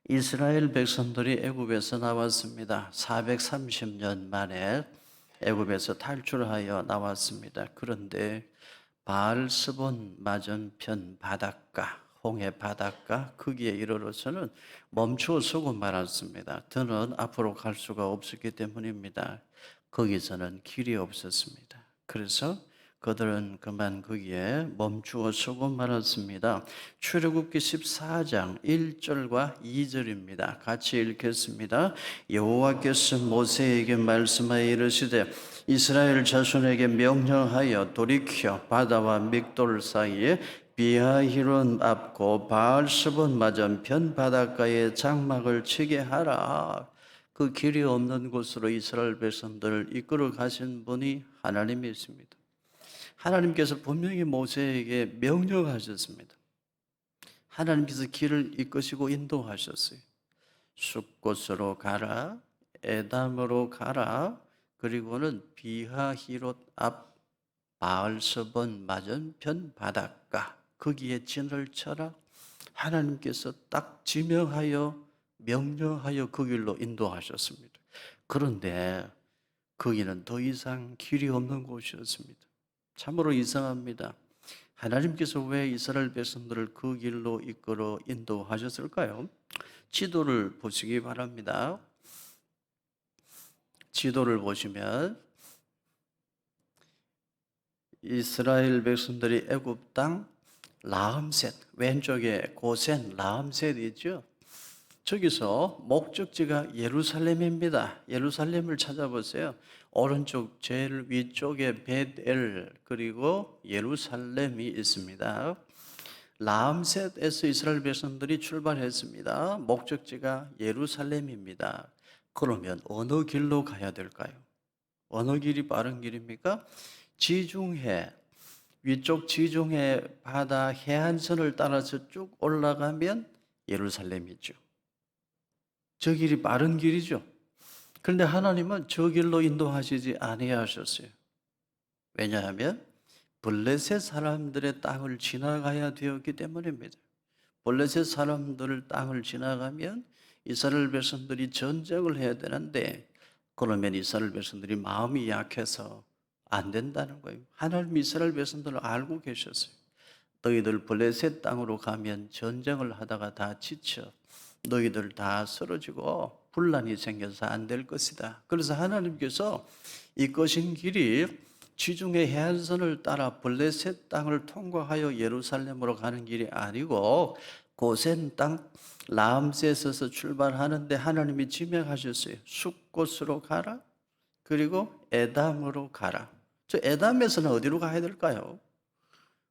이스라엘 백성들이 애굽에서 나왔습니다. 430년 만에 애굽에서 탈출하여 나왔습니다. 그런데 바알스본 맞은편 바닷가, 홍해 바닷가 거기에 이르러서는 멈추어 서고 말았습니다. 더는 앞으로 갈 수가 없었기 때문입니다. 거기서는 길이 없었습니다. 그래서 그들은 그만 거기에 멈추어 서고 말았습니다. 출애굽기 14장 1절과 2절입니다. 같이 읽겠습니다. 여호와께서 모세에게 말씀하여 이르시되 이스라엘 자손에게 명령하여 돌이켜 바다와 믹돌 사이에 비하히론 앞고 바알스본 맞은편 바닷가에 장막을 치게 하라. 그 길이 없는 곳으로 이스라엘 백성들을 이끌어 가신 분이 하나님이십니다. 하나님께서 분명히 모세에게 명령하셨습니다. 하나님께서 길을 이끄시고 인도하셨어요. 숲곳으로 가라, 에담으로 가라, 그리고는 비하히롯 앞 바알스본 맞은편 바닷가 거기에 진을 쳐라. 하나님께서 딱 지명하여 명령하여 그 길로 인도하셨습니다. 그런데 거기는 더 이상 길이 없는 곳이었습니다. 참으로 이상합니다. 하나님께서 왜 이스라엘 백성들을 그 길로 이끌어 인도하셨을까요? 지도를 보시기 바랍니다. 지도를 보시면 이스라엘 백성들이 애굽 땅 라암셋, 왼쪽에 고센 라암셋이 있죠. 저기서 목적지가 예루살렘입니다. 예루살렘을 찾아보세요. 오른쪽 제일 위쪽에 벳엘 그리고 예루살렘이 있습니다. 라암셋에서 이스라엘 백성들이 출발했습니다. 목적지가 예루살렘입니다. 그러면 어느 길로 가야 될까요? 어느 길이 빠른 길입니까? 지중해, 위쪽 지중해 바다 해안선을 따라서 쭉 올라가면 예루살렘이죠. 저 길이 빠른 길이죠. 그런데 하나님은 저 길로 인도하시지 아니하셨어요. 왜냐하면 블레셋 사람들의 땅을 지나가야 되었기 때문입니다. 블레셋 사람들 땅을 지나가면 이스라엘 백성들이 전쟁을 해야 되는데 그러면 이스라엘 백성들이 마음이 약해서 안 된다는 거예요. 하나님 이스라엘 백성들을 알고 계셨어요. 너희들 블레셋 땅으로 가면 전쟁을 하다가 다 지쳐 너희들 다 쓰러지고 분란이 생겨서 안 될 것이다. 그래서 하나님께서 이끄신 길이 지중해 해안선을 따라 블레셋 땅을 통과하여 예루살렘으로 가는 길이 아니고 고센 땅 라암셋에서 출발하는데 하나님이 지명하셨어요. 숲곳으로 가라. 그리고 에담으로 가라. 저 에담에서는 어디로 가야 될까요?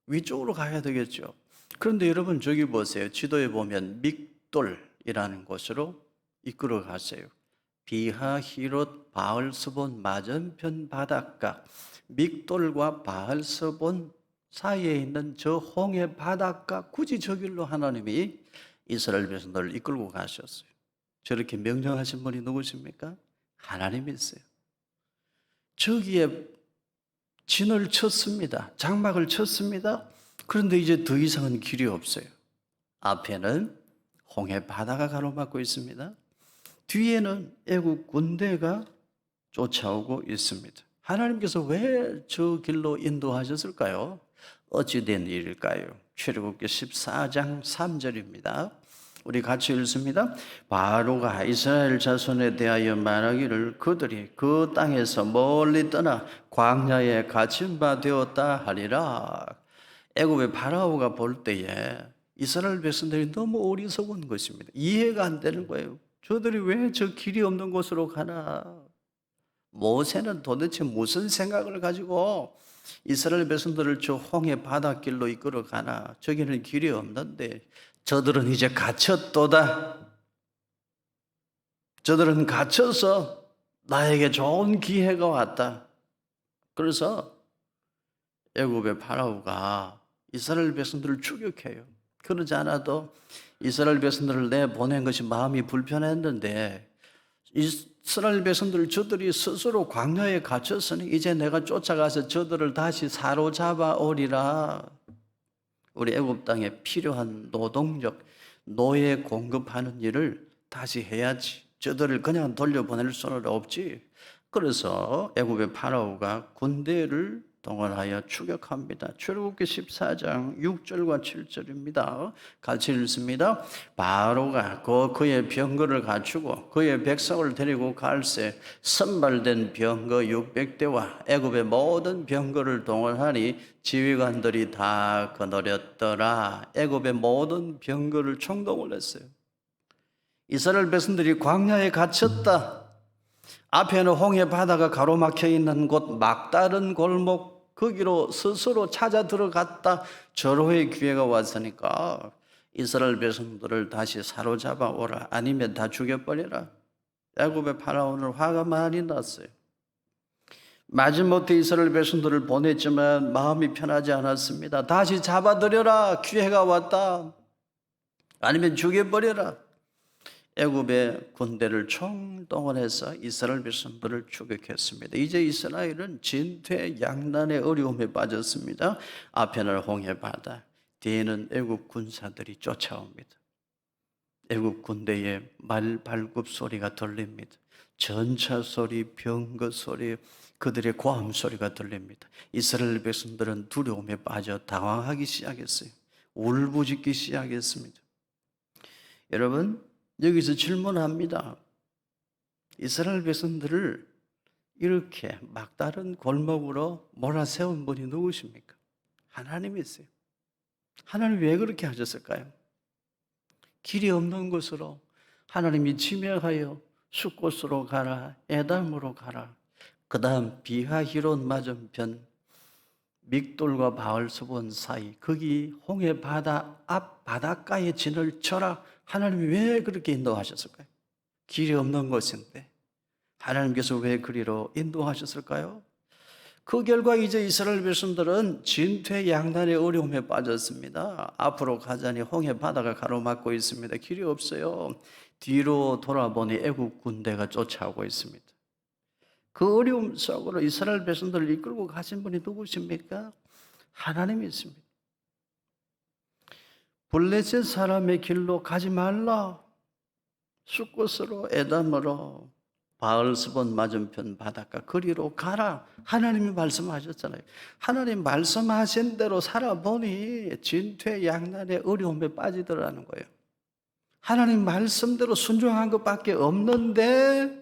위쪽으로 가야 되겠죠. 그런데 여러분 저기 보세요. 지도에 보면 믹돌이라는 곳으로 이끌어 가세요. 비하히롯 바알스본 맞은편 바닷가 믹돌과 바알스본 사이에 있는 저 홍해 바닷가 굳이 저 길로 하나님이 이스라엘 백성들을 이끌고 가셨어요. 저렇게 명령하신 분이 누구십니까? 하나님이세요. 저기에 진을 쳤습니다. 장막을 쳤습니다. 그런데 이제 더 이상은 길이 없어요. 앞에는 홍해 바다가 가로막고 있습니다. 뒤에는 애국 군대가 쫓아오고 있습니다. 하나님께서 왜 저 길로 인도하셨을까요? 어찌된 일일까요? 출애굽기 14장 3절입니다. 우리 같이 읽습니다. 바로가 이스라엘 자손에 대하여 말하기를 그들이 그 땅에서 멀리 떠나 광야에 갇힌 바 되었다 하리라. 애굽의 바라오가 볼 때에 이스라엘 백성들이 너무 어리석은 것입니다. 이해가 안 되는 거예요. 저들이 왜 저 길이 없는 곳으로 가나? 모세는 도대체 무슨 생각을 가지고 이스라엘 백성들을 저 홍해 바닷길로 이끌어 가나? 저기는 길이 없는데 저들은 이제 갇혔도다. 저들은 갇혀서 나에게 좋은 기회가 왔다. 그래서 애굽의 파라오가 이스라엘 백성들을 추격해요. 그러지 않아도 이스라엘 백성들을 내보낸 것이 마음이 불편했는데 이스라엘 백성들 저들이 스스로 광야에 갇혔으니 이제 내가 쫓아가서 저들을 다시 사로잡아 오리라. 우리 애굽 땅에 필요한 노동력, 노예 공급하는 일을 다시 해야지. 저들을 그냥 돌려보낼 수는 없지. 그래서 애굽의 파라오가 군대를 동원하여 추격합니다. 출애굽기 14장 6절과 7절입니다. 같이 읽습니다. 바로가 그의 병거를 갖추고 그의 백성을 데리고 갈새 선발된 병거 600대와 애굽의 모든 병거를 동원하니 지휘관들이 다 거느렸더라. 애굽의 모든 병거를 총동을 했어요. 이스라엘 백성들이 광야에 갇혔다. 앞에는 홍해 바다가 가로막혀 있는 곳 막다른 골목, 거기로 스스로 찾아 들어갔다. 절호의 기회가 왔으니까 이스라엘 백성들을 다시 사로잡아 오라, 아니면 다 죽여버리라. 애굽의 파라오는 화가 많이 났어요. 마지못해 이스라엘 백성들을 보냈지만 마음이 편하지 않았습니다. 다시 잡아들여라, 기회가 왔다, 아니면 죽여버려라. 애굽의 군대를 총동원해서 이스라엘 백성들을 추격했습니다. 이제 이스라엘은 진퇴양난의 어려움에 빠졌습니다. 앞에는 홍해 바다, 뒤에는 애굽 군사들이 쫓아옵니다. 애굽 군대의 말 발굽 소리가 들립니다. 전차 소리, 병거 소리, 그들의 고함 소리가 들립니다. 이스라엘 백성들은 두려움에 빠져 당황하기 시작했어요. 울부짖기 시작했습니다. 여러분, 여기서 질문합니다. 이스라엘 백성들을 이렇게 막다른 골목으로 몰아세운 분이 누구십니까? 하나님이세요. 하나님 왜 그렇게 하셨을까요? 길이 없는 곳으로 하나님이 지명하여 숫곳으로 가라, 에담으로 가라. 그 다음 비하히론 맞은편 믹돌과 바알스본 사이, 거기 홍해 바다 앞 바닷가에 진을 쳐라. 하나님이 왜 그렇게 인도하셨을까요? 길이 없는 곳인데 하나님께서 왜 그리로 인도하셨을까요? 그 결과 이제 이스라엘 백성들은 진퇴양난의 어려움에 빠졌습니다. 앞으로 가자니 홍해 바다가 가로막고 있습니다. 길이 없어요. 뒤로 돌아보니 애굽 군대가 쫓아오고 있습니다. 그 어려움 속으로 이스라엘 백성들을 이끌고 가신 분이 누구십니까? 하나님이 있습니다. 블레셋 사람의 길로 가지 말라. 숫곳으로, 에담으로, 바알스본 맞은편 바닷가 거리로 가라. 하나님이 말씀하셨잖아요. 하나님 말씀하신 대로 살아보니 진퇴양난의 어려움에 빠지더라는 거예요. 하나님 말씀대로 순종한 것밖에 없는데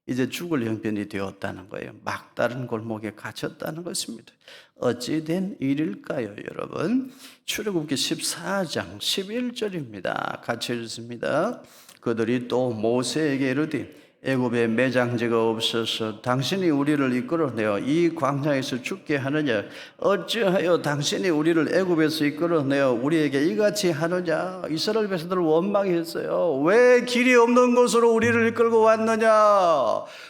이제 죽을 형편이 되었다는 거예요. 막다른 골목에 갇혔다는 것입니다. 어찌 된 일일까요, 여러분? 출애굽기 14장 11절입니다. 같이 읽습니다. 그들이 또 모세에게 이르되 애굽에 매장지가 없어서 당신이 우리를 이끌어내어 이 광야에서 죽게 하느냐? 어찌하여 당신이 우리를 애굽에서 이끌어내어 우리에게 이같이 하느냐? 이스라엘 백성들을 원망했어요. 왜 길이 없는 곳으로 우리를 이끌고 왔느냐?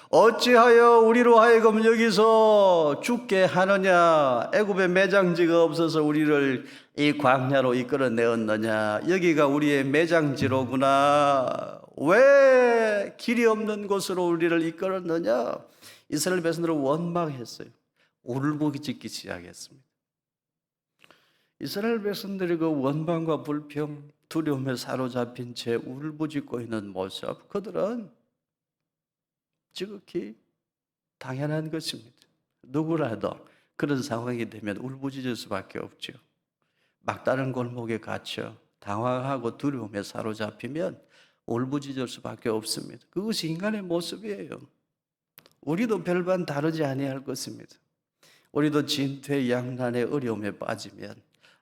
어찌하여 우리로 하여금 여기서 죽게 하느냐? 애굽에 매장지가 없어서 우리를 이 광야로 이끌어내었느냐? 여기가 우리의 매장지로구나. 왜 길이 없는 곳으로 우리를 이끌었느냐? 이스라엘 백성들은 원망했어요. 울부짖기 시작했습니다. 이스라엘 백성들이 그 원망과 불평, 두려움에 사로잡힌 채 울부짖고 있는 모습, 그들은 지극히 당연한 것입니다. 누구라도 그런 상황이 되면 울부짖을 수밖에 없죠. 막다른 골목에 갇혀 당황하고 두려움에 사로잡히면 울부짖을 수밖에 없습니다. 그것이 인간의 모습이에요. 우리도 별반 다르지 아니할 것입니다. 우리도 진퇴양난의 어려움에 빠지면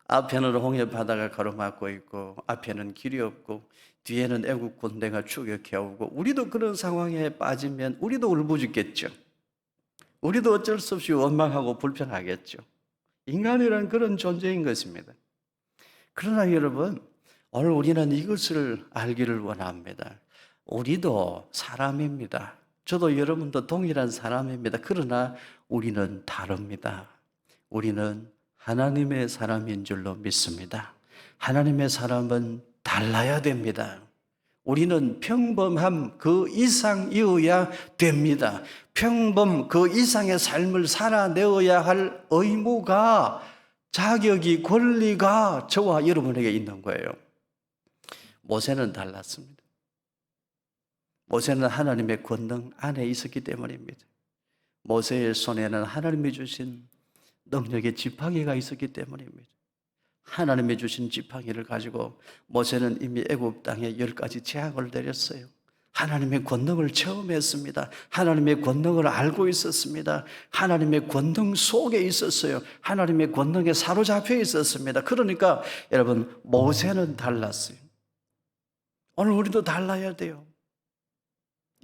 앞에는 홍해 바다가 가로막고 있고 앞에는 길이 없고 뒤에는 애국 군대가 추격해오고 우리도 그런 상황에 빠지면 우리도 울부짖겠죠. 우리도 어쩔 수 없이 원망하고 불평하겠죠. 인간이란 그런 존재인 것입니다. 그러나 여러분, 오늘 우리는 이것을 알기를 원합니다. 우리도 사람입니다. 저도 여러분도 동일한 사람입니다. 그러나 우리는 다릅니다. 우리는 하나님의 사람인 줄로 믿습니다. 하나님의 사람은 달라야 됩니다. 우리는 평범함 그 이상이어야 됩니다. 평범 그 이상의 삶을 살아내어야 할 의무가, 자격이, 권리가 저와 여러분에게 있는 거예요. 모세는 달랐습니다. 모세는 하나님의 권능 안에 있었기 때문입니다. 모세의 손에는 하나님이 주신 능력의 지팡이가 있었기 때문입니다. 하나님이 주신 지팡이를 가지고 모세는 이미 애굽 땅에 10가지 재앙을 내렸어요. 하나님의 권능을 체험했습니다. 하나님의 권능을 알고 있었습니다. 하나님의 권능 속에 있었어요. 하나님의 권능에 사로잡혀 있었습니다. 그러니까 여러분, 모세는 달랐어요. 오늘 우리도 달라야 돼요.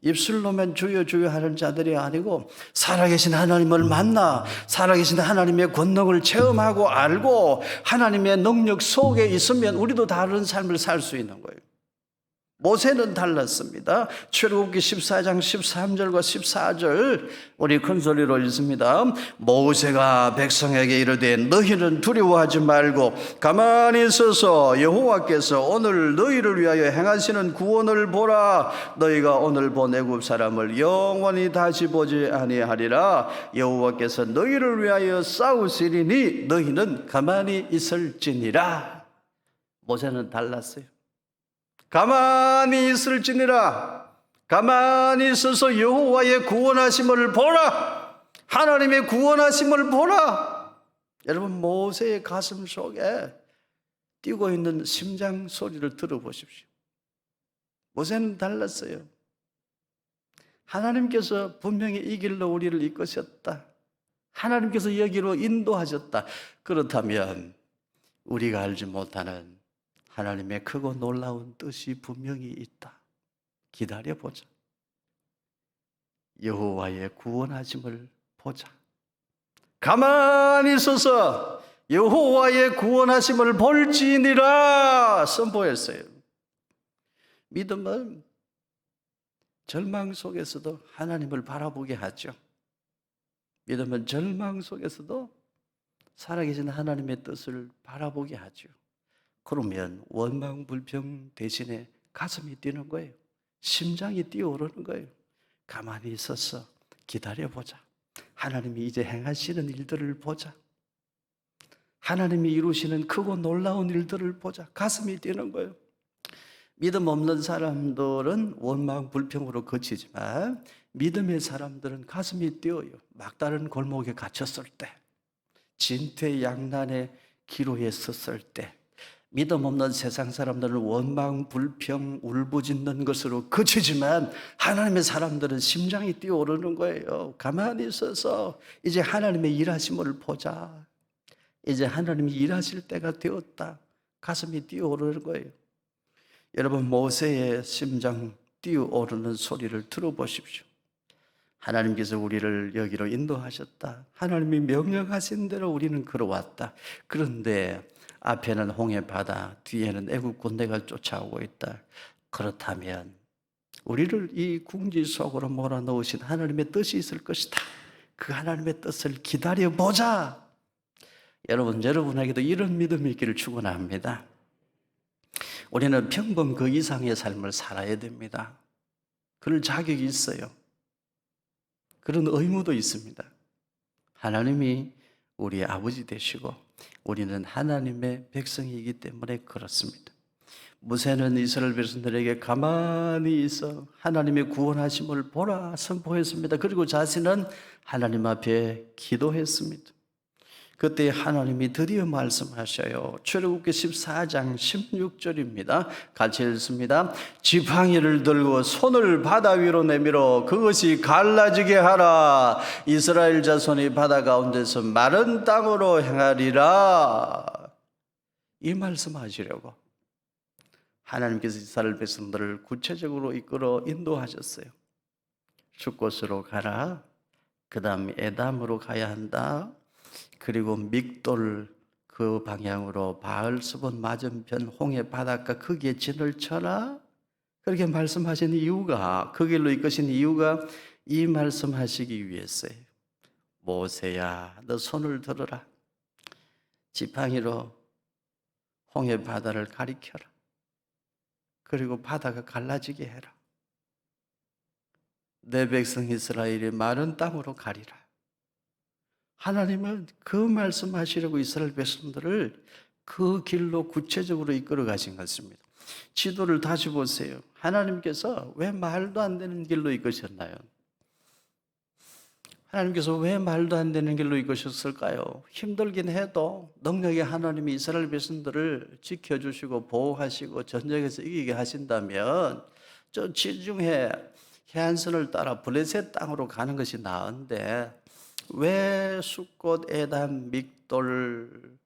입술로만 주여 주여 하는 자들이 아니고 살아계신 하나님을 만나 살아계신 하나님의 권능을 체험하고 알고 하나님의 능력 속에 있으면 우리도 다른 삶을 살 수 있는 거예요. 모세는 달랐습니다. 출애굽기 14장 13절과 14절 우리 큰 소리로 읽습니다. 모세가 백성에게 이르되 너희는 두려워하지 말고 가만히 있어서 여호와께서 오늘 너희를 위하여 행하시는 구원을 보라. 너희가 오늘 본 애굽 사람을 영원히 다시 보지 아니하리라. 여호와께서 너희를 위하여 싸우시리니 너희는 가만히 있을지니라. 모세는 달랐어요. 가만히 있을지니라. 가만히 있어서 여호와의 구원하심을 보라. 하나님의 구원하심을 보라. 여러분, 모세의 가슴 속에 뛰고 있는 심장 소리를 들어보십시오. 모세는 달랐어요. 하나님께서 분명히 이 길로 우리를 이끄셨다. 하나님께서 여기로 인도하셨다. 그렇다면 우리가 알지 못하는 하나님의 크고 놀라운 뜻이 분명히 있다. 기다려보자. 여호와의 구원하심을 보자. 가만히 있어서 여호와의 구원하심을 볼지니라 선포했어요. 믿음은 절망 속에서도 하나님을 바라보게 하죠. 믿음은 절망 속에서도 살아계신 하나님의 뜻을 바라보게 하죠. 그러면 원망 불평 대신에 가슴이 뛰는 거예요. 심장이 뛰어오르는 거예요. 가만히 있어서 기다려보자. 하나님이 이제 행하시는 일들을 보자. 하나님이 이루시는 크고 놀라운 일들을 보자. 가슴이 뛰는 거예요. 믿음 없는 사람들은 원망 불평으로 그치지만 믿음의 사람들은 가슴이 뛰어요. 막다른 골목에 갇혔을 때, 진퇴양난의 기로에 섰을 때, 믿음 없는 세상 사람들은 원망, 불평, 울부짖는 것으로 그치지만 하나님의 사람들은 심장이 뛰어오르는 거예요. 가만히 있어서 이제 하나님의 일하심을 보자. 이제 하나님이 일하실 때가 되었다. 가슴이 뛰어오르는 거예요. 여러분, 모세의 심장 뛰어오르는 소리를 들어보십시오. 하나님께서 우리를 여기로 인도하셨다. 하나님이 명령하신 대로 우리는 걸어왔다. 그런데 앞에는 홍해 바다, 뒤에는 애굽 군대가 쫓아오고 있다. 그렇다면 우리를 이 궁지 속으로 몰아넣으신 하나님의 뜻이 있을 것이다. 그 하나님의 뜻을 기다려보자. 여러분에게도 이런 믿음이 있기를 축원합니다. 우리는 평범 그 이상의 삶을 살아야 됩니다. 그럴 자격이 있어요. 그런 의무도 있습니다. 하나님이 우리의 아버지 되시고 우리는 하나님의 백성이기 때문에 그렇습니다. 모세는 이스라엘 백성들에게 가만히 있어 하나님의 구원하심을 보라 선포했습니다. 그리고 자신은 하나님 앞에 기도했습니다. 그때 하나님이 드디어 말씀하셔요. 출애굽기 14장 16절입니다. 같이 읽습니다. 지팡이를 들고 손을 바다 위로 내밀어 그것이 갈라지게 하라. 이스라엘 자손이 바다 가운데서 마른 땅으로 행하리라. 이 말씀하시려고 하나님께서 이스라엘 백성들을 구체적으로 이끌어 인도하셨어요. 숫곳으로 가라. 그 다음 에담으로 가야 한다. 그리고 믹돌 그 방향으로 바알스본 맞은편 홍해 바닷가 거기에 진을 쳐라. 그렇게 말씀하신 이유가, 그 길로 이끄신 이유가 이 말씀하시기 위해서예요. 모세야, 너 손을 들어라. 지팡이로 홍해 바다를 가리켜라. 그리고 바다가 갈라지게 해라. 내 백성 이스라엘이 마른 땅으로 가리라. 하나님은 그 말씀하시려고 이스라엘 백성들을 그 길로 구체적으로 이끌어 가신 것입니다. 지도를 다시 보세요. 하나님께서 왜 말도 안 되는 길로 이끄셨나요? 하나님께서 왜 말도 안 되는 길로 이끄셨을까요? 힘들긴 해도 능력의 하나님이 이스라엘 백성들을 지켜주시고 보호하시고 전쟁에서 이기게 하신다면 저 지중해 해안선을 따라 블레셋 땅으로 가는 것이 나은데 왜 숫꽃, 에담, 믹돌,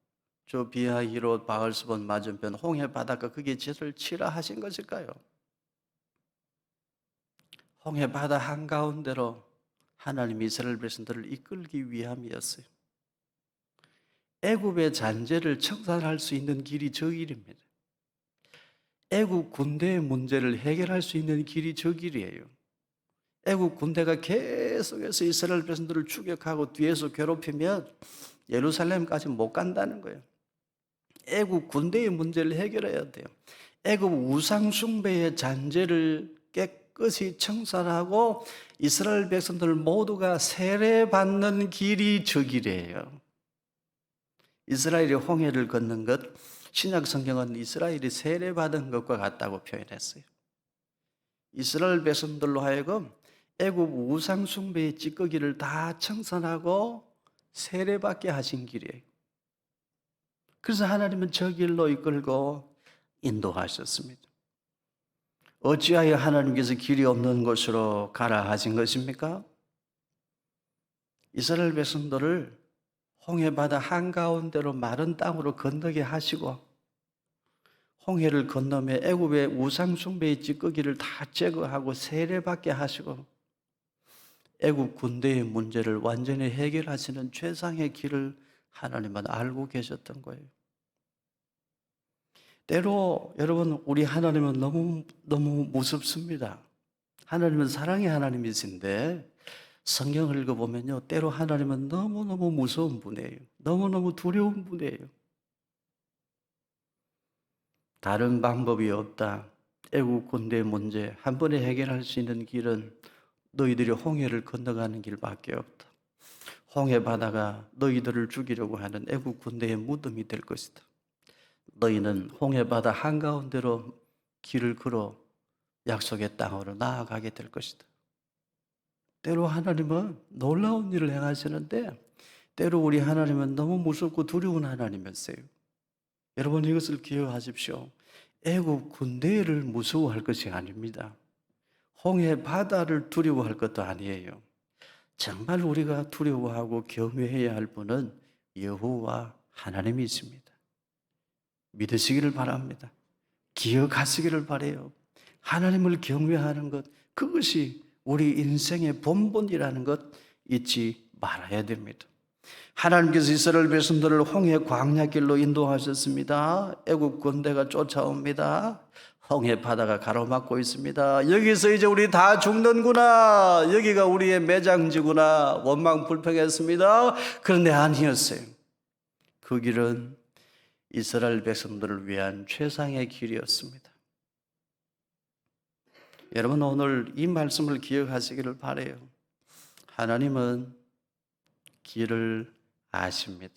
저 비하히롯, 바알스본 맞은편 홍해 바다가 거기에 죄를 치라 하신 것일까요? 홍해 바다 한가운데로 하나님이 이스라엘 백성들을 이끌기 위함이었어요. 애굽의 잔재를 청산할 수 있는 길이 저 길입니다. 애굽 군대의 문제를 해결할 수 있는 길이 저 길이에요. 애굽 군대가 계속해서 이스라엘 백성들을 추격하고 뒤에서 괴롭히면 예루살렘까지 못 간다는 거예요. 애굽 군대의 문제를 해결해야 돼요. 애굽 우상 숭배의 잔재를 깨끗이 청산하고 이스라엘 백성들 모두가 세례받는 길이 저 길이에요. 이스라엘이 홍해를 걷는 것, 신약 성경은 이스라엘이 세례받은 것과 같다고 표현했어요. 이스라엘 백성들로 하여금 애굽 우상 숭배의 찌꺼기를 다 청산하고 세례받게 하신 길이에요. 그래서 하나님은 저 길로 이끌고 인도하셨습니다. 어찌하여 하나님께서 길이 없는 곳으로 가라 하신 것입니까? 이스라엘 백성들을 홍해바다 한가운데로 마른 땅으로 건너게 하시고 홍해를 건너며 애굽의 우상 숭배의 찌꺼기를 다 제거하고 세례받게 하시고 애굽 군대의 문제를 완전히 해결하시는 최상의 길을 하나님은 알고 계셨던 거예요. 때로 여러분 우리 하나님은 너무 무섭습니다. 하나님은 사랑의 하나님이신데 성경을 읽어보면요, 때로 하나님은 너무너무 무서운 분이에요. 너무너무 두려운 분이에요. 다른 방법이 없다. 애국 군대 문제 한 번에 해결할 수 있는 길은 너희들이 홍해를 건너가는 길밖에 없다. 홍해 바다가 너희들을 죽이려고 하는 애국 군대의 무덤이 될 것이다. 너희는 홍해 바다 한가운데로 길을 걸어 약속의 땅으로 나아가게 될 것이다. 때로 하나님은 놀라운 일을 행하시는데 때로 우리 하나님은 너무 무섭고 두려운 하나님이었어요. 여러분 이것을 기억하십시오. 애국 군대를 무서워할 것이 아닙니다. 홍해 바다를 두려워할 것도 아니에요. 정말 우리가 두려워하고 경외해야 할 분은 여호와 하나님이십니다. 믿으시기를 바랍니다. 기억하시기를 바라요. 하나님을 경외하는 것, 그것이 우리 인생의 본분이라는 것 잊지 말아야 됩니다. 하나님께서 이스라엘 백성들을 홍해 광야길로 인도하셨습니다. 애국 군대가 쫓아옵니다. 홍해 바다가 가로막고 있습니다. 여기서 이제 우리 다 죽는구나, 여기가 우리의 매장지구나 원망 불평했습니다. 그런데 아니었어요. 그 길은 이스라엘 백성들을 위한 최상의 길이었습니다. 여러분 오늘 이 말씀을 기억하시기를 바라요. 하나님은 길을 아십니다.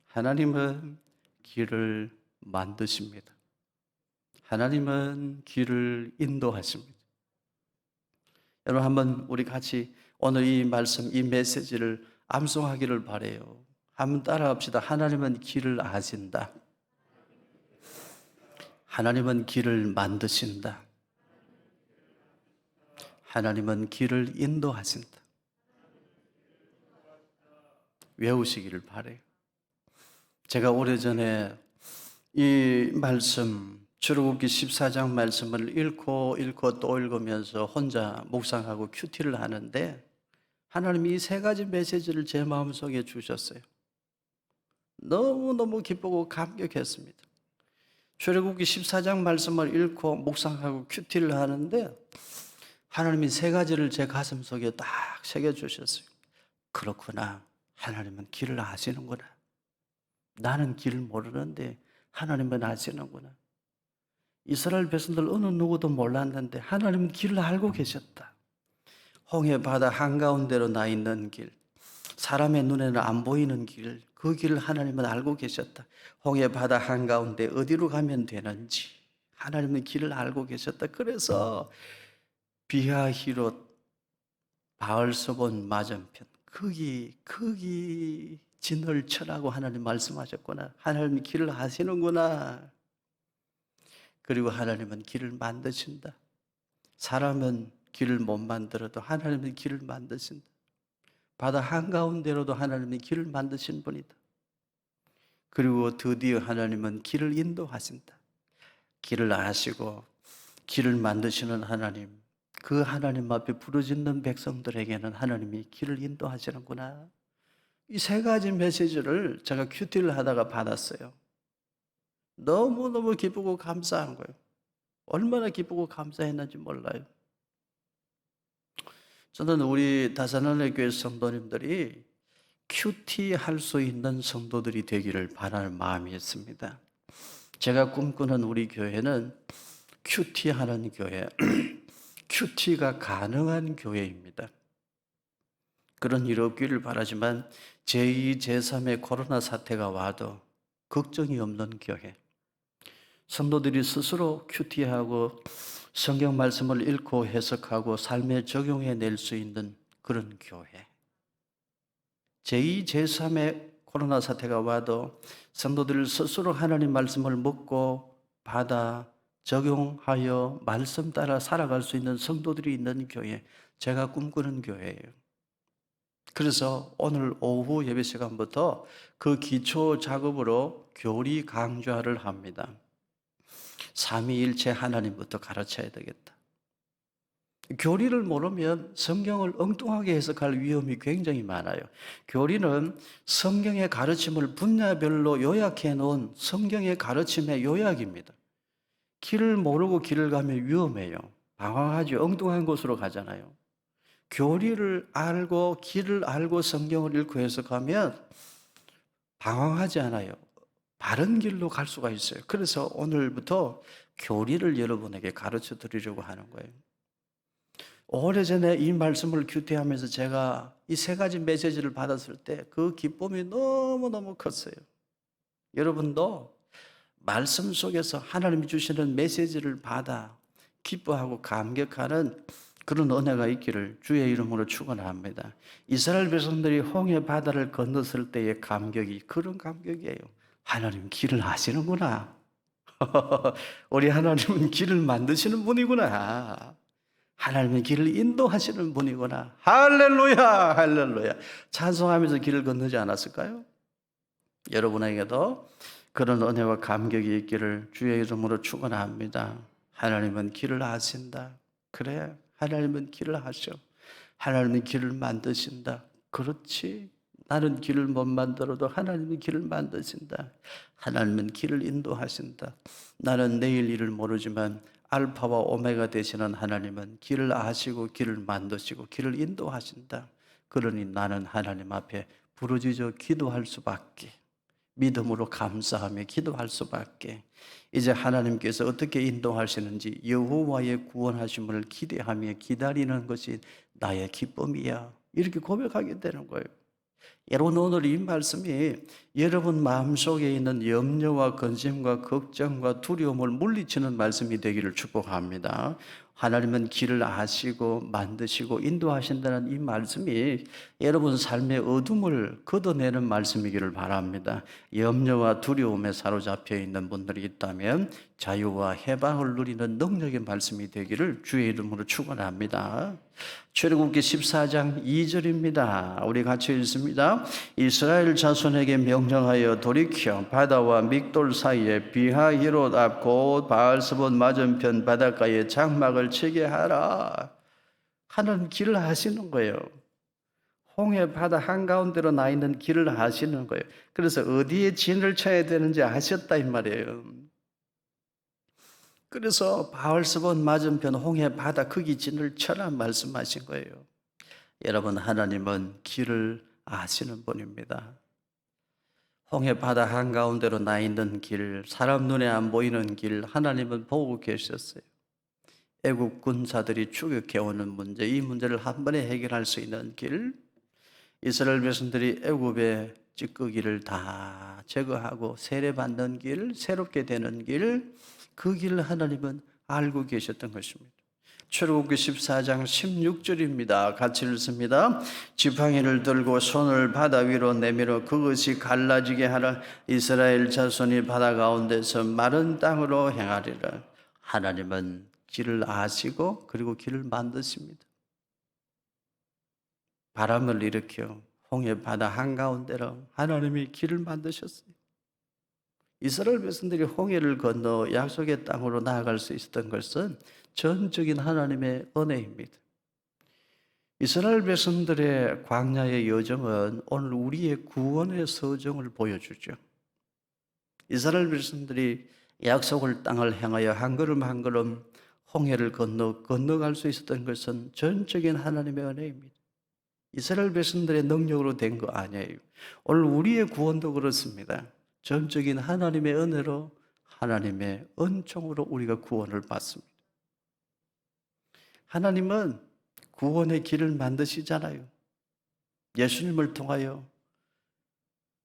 하나님은 길을 만드십니다. 하나님은 길을 인도하십니다. 여러분 한번 우리 같이 오늘 이 말씀, 이 메시지를 암송하기를 바라요. 한번 따라합시다. 하나님은 길을 아신다. 하나님은 길을 만드신다. 하나님은 길을 인도하신다. 외우시기를 바라요. 제가 오래전에 이 말씀, 출애굽기 14장 말씀을 읽고 또 읽으면서 혼자 묵상하고 큐티를 하는데 하나님이 이 세 가지 메시지를 제 마음속에 주셨어요. 너무너무 기쁘고 감격했습니다. 출애굽기 14장 말씀을 읽고 묵상하고 큐티를 하는데 하나님이 세 가지를 제 가슴 속에 딱 새겨주셨어요. 그렇구나. 하나님은 길을 아시는구나. 나는 길을 모르는데 하나님은 아시는구나. 이스라엘 백성들 어느 누구도 몰랐는데 하나님은 길을 알고 계셨다. 홍해 바다 한가운데로 나 있는 길, 사람의 눈에는 안 보이는 길, 그 길을 하나님은 알고 계셨다. 홍해 바다 한가운데 어디로 가면 되는지, 하나님은 길을 알고 계셨다. 그래서 비하히롯 바알스본 맞은편 거기 진을 쳐라고 하나님 말씀하셨구나. 하나님은 길을 아시는구나. 그리고 하나님은 길을 만드신다. 사람은 길을 못 만들어도 하나님은 길을 만드신다. 바다 한가운데로도 하나님은 길을 만드신 분이다. 그리고 드디어 하나님은 길을 인도하신다. 길을 아시고 길을 만드시는 하나님, 그 하나님 앞에 부르짖는 백성들에게는 하나님이 길을 인도하시는구나. 이 세 가지 메시지를 제가 큐티를 하다가 받았어요. 너무너무 기쁘고 감사한 거예요. 얼마나 기쁘고 감사했는지 몰라요. 저는 우리 다산원의 교회 성도님들이 큐티 할 수 있는 성도들이 되기를 바라는 마음이 있습니다. 제가 꿈꾸는 우리 교회는 큐티 하는 교회, 큐티가 가능한 교회입니다. 그런 일 없기를 바라지만 제2, 제3의 코로나 사태가 와도 걱정이 없는 교회, 성도들이 스스로 큐티하고 성경 말씀을 읽고 해석하고 삶에 적용해 낼 수 있는 그런 교회, 제2, 제3의 코로나 사태가 와도 성도들 스스로 하나님 말씀을 먹고 받아 적용하여 말씀 따라 살아갈 수 있는 성도들이 있는 교회, 제가 꿈꾸는 교회예요. 그래서 오늘 오후 예배 시간부터 그 기초 작업으로 교리 강좌를 합니다. 삼위일체 하나님부터 가르쳐야 되겠다. 교리를 모르면 성경을 엉뚱하게 해석할 위험이 굉장히 많아요. 교리는 성경의 가르침을 분야별로 요약해 놓은 성경의 가르침의 요약입니다. 길을 모르고 길을 가면 위험해요. 방황하지, 엉뚱한 곳으로 가잖아요. 교리를 알고 길을 알고 성경을 읽고 해석하면 방황하지 않아요. 바른 길로 갈 수가 있어요. 그래서 오늘부터 교리를 여러분에게 가르쳐 드리려고 하는 거예요. 오래전에 이 말씀을 큐티하면서 제가 이 세 가지 메시지를 받았을 때 그 기쁨이 너무너무 컸어요. 여러분도 말씀 속에서 하나님이 주시는 메시지를 받아 기뻐하고 감격하는 그런 은혜가 있기를 주의 이름으로 축원합니다. 이스라엘 백성들이 홍해 바다를 건넜을 때의 감격이 그런 감격이에요. 하나님 길을 아시는구나. 우리 하나님은 길을 만드시는 분이구나. 하나님은 길을 인도하시는 분이구나. 할렐루야, 할렐루야. 찬송하면서 길을 건너지 않았을까요? 여러분에게도 그런 은혜와 감격이 있기를 주의 이름으로 축원합니다. 하나님은 길을 아신다. 그래, 하나님은 길을 아셔. 하나님은 길을 만드신다. 그렇지. 나는 길을 못 만들어도 하나님은 길을 만드신다. 하나님은 길을 인도하신다. 나는 내일 일을 모르지만 알파와 오메가 되시는 하나님은 길을 아시고 길을 만드시고 길을 인도하신다. 그러니 나는 하나님 앞에 부르짖어 기도할 수밖에, 믿음으로 감사하며 기도할 수밖에, 이제 하나님께서 어떻게 인도하시는지 여호와의 구원하심을 기대하며 기다리는 것이 나의 기쁨이야. 이렇게 고백하게 되는 거예요. 여러분, 오늘 이 말씀이 여러분 마음속에 있는 염려와 근심과 걱정과 두려움을 물리치는 말씀이 되기를 축복합니다. 하나님은 길을 아시고 만드시고 인도하신다는 이 말씀이 여러분 삶의 어둠을 걷어내는 말씀이기를 바랍니다. 염려와 두려움에 사로잡혀 있는 분들이 있다면 자유와 해방을 누리는 능력의 말씀이 되기를 주의 이름으로 축원합니다. 출애굽기 14장 2절입니다. 우리 같이 읽습니다. 이스라엘 자손에게 명령하여 돌이켜 바다와 믹돌 사이에 비하히롯 앞 곧 바알스본 맞은편 바닷가에 장막을 치게 하라. 하는 길을 아시는 거예요. 홍해 바다 한가운데로 나 있는 길을 아시는 거예요. 그래서 어디에 진을 쳐야 되는지 아셨다 이 말이에요. 그래서 바알스본 맞은편 홍해 바다 거기 진을 쳐라 말씀하신 거예요. 여러분, 하나님은 길을 아시는 분입니다. 홍해 바다 한가운데로 나 있는 길, 사람 눈에 안 보이는 길, 하나님은 보고 계셨어요. 애국 군사들이 추격해오는 문제, 이 문제를 한 번에 해결할 수 있는 길, 이스라엘 백성들이 애굽에 찌꺼기를 다 제거하고 세례받는 길, 새롭게 되는 길, 그 길을 하나님은 알고 계셨던 것입니다. 출애굽기 14장 16절입니다. 같이 읽습니다. 지팡이를 들고 손을 바다 위로 내밀어 그것이 갈라지게 하라. 이스라엘 자손이 바다 가운데서 마른 땅으로 행하리라. 하나님은 길을 아시고 그리고 길을 만드십니다. 바람을 일으켜 홍해 바다 한가운데로 하나님이 길을 만드셨어요. 이스라엘 백성들이 홍해를 건너 약속의 땅으로 나아갈 수 있었던 것은 전적인 하나님의 은혜입니다. 이스라엘 백성들의 광야의 여정은 오늘 우리의 구원의 서정을 보여주죠. 이스라엘 백성들이 약속의 땅을 향하여 한 걸음 한 걸음 홍해를 건너갈 수 있었던 것은 전적인 하나님의 은혜입니다. 이스라엘 백성들의 능력으로 된 거 아니에요. 오늘 우리의 구원도 그렇습니다. 전적인 하나님의 은혜로 하나님의 은총으로 우리가 구원을 받습니다. 하나님은 구원의 길을 만드시잖아요. 예수님을 통하여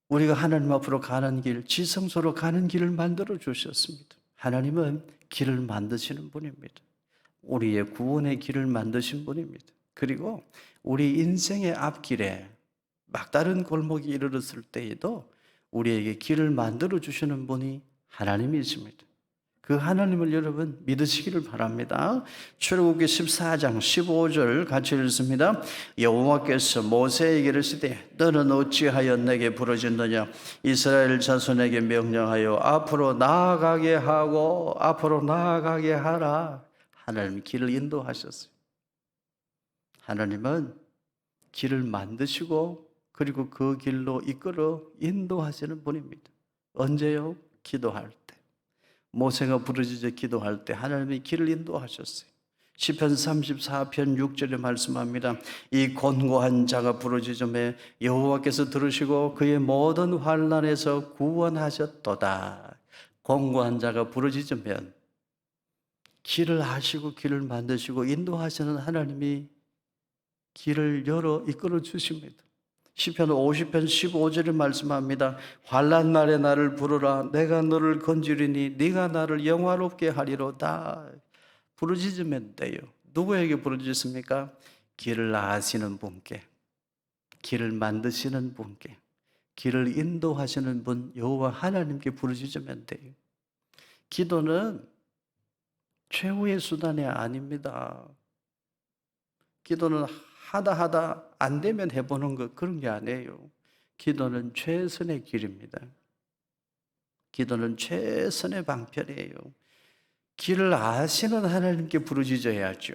우리가 하나님 앞으로 가는 길, 지성소로 가는 길을 만들어 주셨습니다. 하나님은 길을 만드시는 분입니다. 우리의 구원의 길을 만드신 분입니다. 그리고 우리 인생의 앞길에 막다른 골목이 이르렀을 때에도 우리에게 길을 만들어 주시는 분이 하나님이십니다. 그 하나님을 여러분 믿으시기를 바랍니다. 출애굽기 14장 15절 같이 읽습니다. 여호와께서 모세에게 이르시되 너는 어찌하여 내게 부르짖느냐. 이스라엘 자손에게 명령하여 앞으로 나아가게 하고 앞으로 나아가게 하라. 하나님 길을 인도하셨어요. 하나님은 길을 만드시고 그리고 그 길로 이끌어 인도하시는 분입니다. 언제요? 기도할 때. 모세가 부르짖어 기도할 때 하나님이 길을 인도하셨어요. 시편 34편 6절에 말씀합니다. 이 곤고한 자가 부르짖음에 여호와께서 들으시고 그의 모든 환난에서 구원하셨도다. 곤고한 자가 부르짖으면 길을 하시고 길을 만드시고 인도하시는 하나님이 길을 열어 이끌어 주십니다. 시편 50편 15절에 말씀합니다. 환난 날에 나를 부르라. 내가 너를 건지리니 네가 나를 영화롭게 하리로다. 부르짖으면 돼요. 누구에게 부르짖습니까? 길을 아시는 분께, 길을 만드시는 분께, 길을 인도하시는 분 여호와 하나님께 부르짖으면 돼요. 기도는 최후의 수단이 아닙니다. 기도는 하다 안 되면 해보는 것 그런 게 아니에요. 기도는 최선의 길입니다. 기도는 최선의 방편이에요. 길을 아시는 하나님께 부르짖어야죠.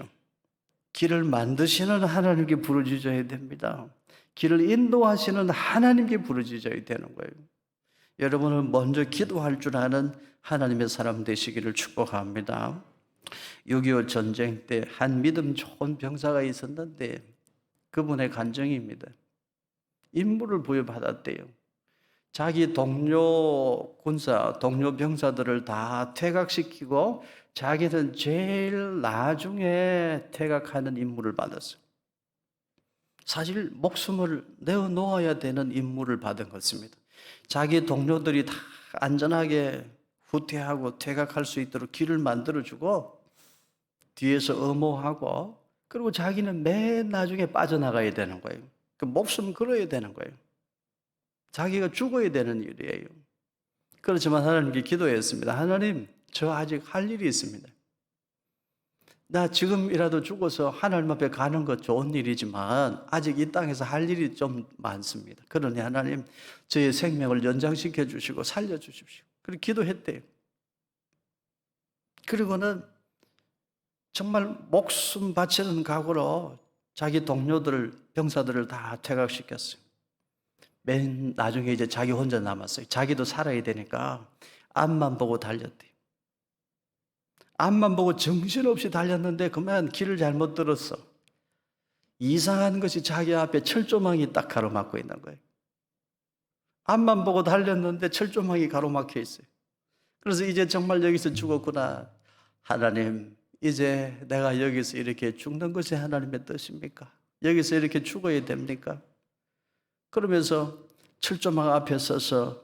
길을 만드시는 하나님께 부르짖어야 됩니다. 길을 인도하시는 하나님께 부르짖어야 되는 거예요. 여러분은 먼저 기도할 줄 아는 하나님의 사람 되시기를 축복합니다. 6.25 전쟁 때 한 믿음 좋은 병사가 있었는데 그분의 간증입니다. 임무를 부여받았대요. 자기 동료 군사, 동료 병사들을 다 퇴각시키고 자기는 제일 나중에 퇴각하는 임무를 받았어요. 사실 목숨을 내어놓아야 되는 임무를 받은 것입니다. 자기 동료들이 다 안전하게 후퇴하고 퇴각할 수 있도록 길을 만들어주고 뒤에서 엄호하고 그리고 자기는 맨 나중에 빠져나가야 되는 거예요. 그 목숨 걸어야 되는 거예요. 자기가 죽어야 되는 일이에요. 그렇지만 하나님께 기도했습니다. 하나님, 저 아직 할 일이 있습니다. 나 지금이라도 죽어서 하나님 앞에 가는 것 좋은 일이지만 아직 이 땅에서 할 일이 좀 많습니다. 그러니 하나님, 저의 생명을 연장시켜 주시고 살려 주십시오. 그렇게 기도했대요. 그리고는 정말 목숨 바치는 각오로 자기 동료들, 병사들을 다 퇴각시켰어요. 맨 나중에 이제 자기 혼자 남았어요. 자기도 살아야 되니까 앞만 보고 달렸대요. 앞만 보고 정신없이 달렸는데 그만 길을 잘못 들었어. 이상한 것이 자기 앞에 철조망이 딱 가로막고 있는 거예요. 앞만 보고 달렸는데 철조망이 가로막혀 있어요. 그래서 이제 정말 여기서 죽었구나. 하나님, 이제 내가 여기서 이렇게 죽는 것이 하나님의 뜻입니까? 여기서 이렇게 죽어야 됩니까? 그러면서 철조망 앞에 서서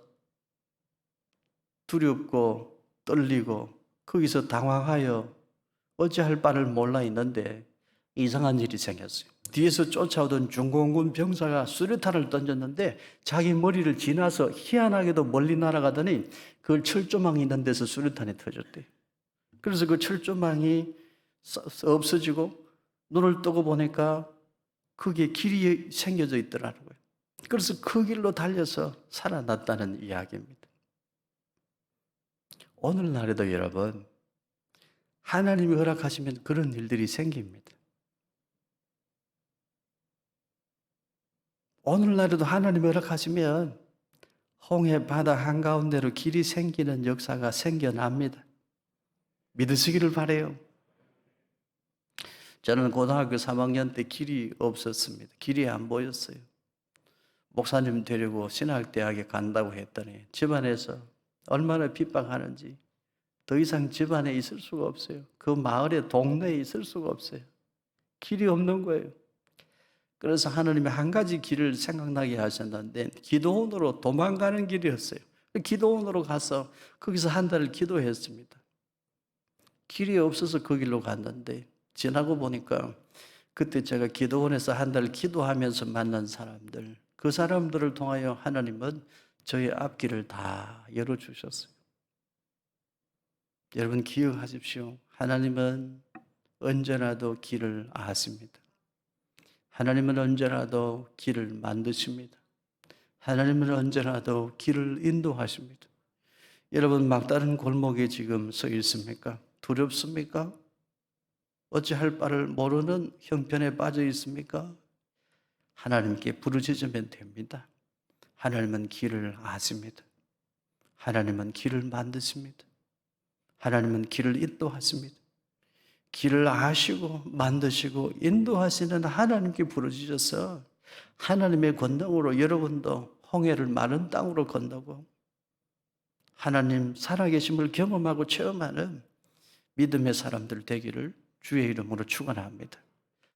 두렵고 떨리고 거기서 당황하여 어찌할 바를 몰라 있는데 이상한 일이 생겼어요. 뒤에서 쫓아오던 중공군 병사가 수류탄을 던졌는데 자기 머리를 지나서 희한하게도 멀리 날아가더니 그걸 철조망이 있는 데서 수류탄이 터졌대요. 그래서 그 철조망이 없어지고 눈을 뜨고 보니까 그게 길이 생겨져 있더라는 거예요. 그래서 그 길로 달려서 살아났다는 이야기입니다. 오늘날에도 여러분, 하나님이 허락하시면 그런 일들이 생깁니다. 오늘날에도 하나님이 허락하시면 홍해 바다 한가운데로 길이 생기는 역사가 생겨납니다. 믿으시기를 바라요. 저는 고등학교 3학년 때 길이 없었습니다. 길이 안 보였어요. 목사님 데리고 신학대학에 간다고 했더니 집안에서 얼마나 핍박하는지 더 이상 집안에 있을 수가 없어요. 그 마을에 동네에 있을 수가 없어요. 길이 없는 거예요. 그래서 하나님이 한 가지 길을 생각나게 하셨는데 기도원으로 도망가는 길이었어요. 기도원으로 가서 거기서 한 달을 기도했습니다. 길이 없어서 그 길로 갔는데 지나고 보니까 그때 제가 기도원에서 한 달 기도하면서 만난 사람들, 그 사람들을 통하여 하나님은 저의 앞길을 다 열어주셨어요. 여러분 기억하십시오. 하나님은 언제라도 길을 아십니다. 하나님은 언제라도 길을 만드십니다. 하나님은 언제라도 길을 인도하십니다. 여러분 막다른 골목에 지금 서 있습니까? 두렵습니까? 어찌할 바를 모르는 형편에 빠져 있습니까? 하나님께 부르짖으면 됩니다. 하나님은 길을 아십니다. 하나님은 길을 만드십니다. 하나님은 길을 인도하십니다. 길을 아시고 만드시고 인도하시는 하나님께 부르짖어서 하나님의 권능으로 여러분도 홍해를 마른 땅으로 건너고 하나님 살아계심을 경험하고 체험하는 믿음의 사람들 되기를 주의 이름으로 축원합니다.